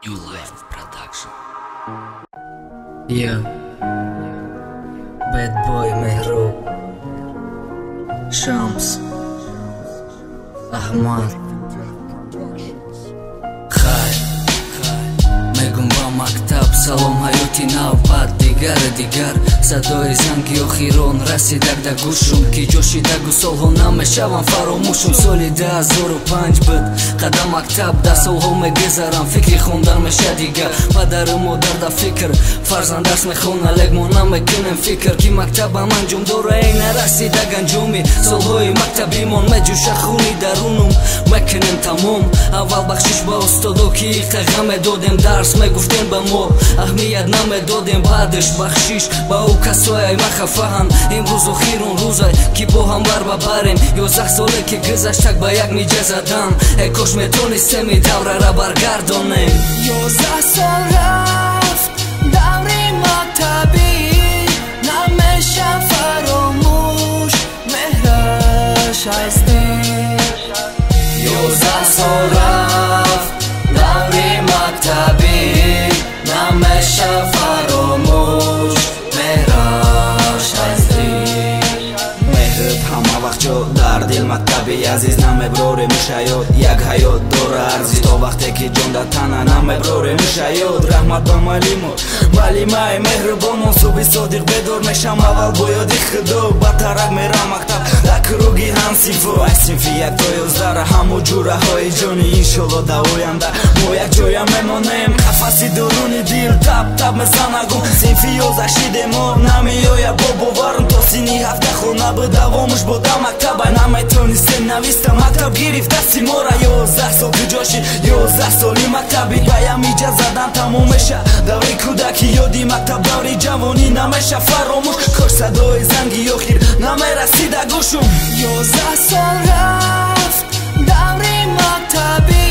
New Life Production. Yeah, Bad Boy Mehroob, Shams, Ahmad, Khay Megum ba maktab salom ҳаёти нав баъд дигар садои занги охирон расидаг да гӯшум ки ҷошидагу солҳо намешавам фаромӯшум соли 2005 буд қадам мактаб да солҳо мегузарам фикри хондан меша дигар падару модар да фикр фарзанд дарс мехона лек мо намекунем фикр ки мактабам анҷом дора эй нарасидаг анҷоми солҳои мактабимон меҷӯша хуни дарунум мекунем тамом аввал бахшиш ба устодо ки иқтеға медодем дарс мегуфтем ба мо аҳмият намедодем баъдаш бахшиш ба ӯ касое махафаҳам имрӯз охирон рӯзай ки бо ҳам бар ба барем 11 соле ки гузаштак ба як миҷа задам кош метонистеми даврара баргардонем 11 сол рафт даври мактабӣ намеша фаромӯш меҳраш аз дил 11 сол рафт даври мактабӣ намеша фаромӯш меҳраш аз дил меҳрат ҳама вақт ҷо дар дил мактаби азиз намеброре мешаёд як ҳаёт дора арзиш то вақте ки ҷон дар тана намеброре мешаёд раҳмат ба малимо малимаи меҳрубонон суби содиқ бедор мешам аввал бо ёди худо бартарак мерам мактаб дар круги ҳам синфу аз синфи 1 то 11 ҳамо ҷураҳои ҷони иншолло дар оянда мо якҷоя мемонем қафаси дуруни дил таб мезанагум синфи 11 шидемо намеояд бо боварум то сини 17 хона буд давомуш бода мактабай наметонистем нависта мактаб гирифт дасти мора 11 сол куҷоши 11 соли мактаби баям иҷа задан тамом меша даври кӯдаки ёди мактаб даври ҷавонӣ намеша фаромӯш кош садои занги охир намерасида гӯшум 11 сол рафт даври мактабӣ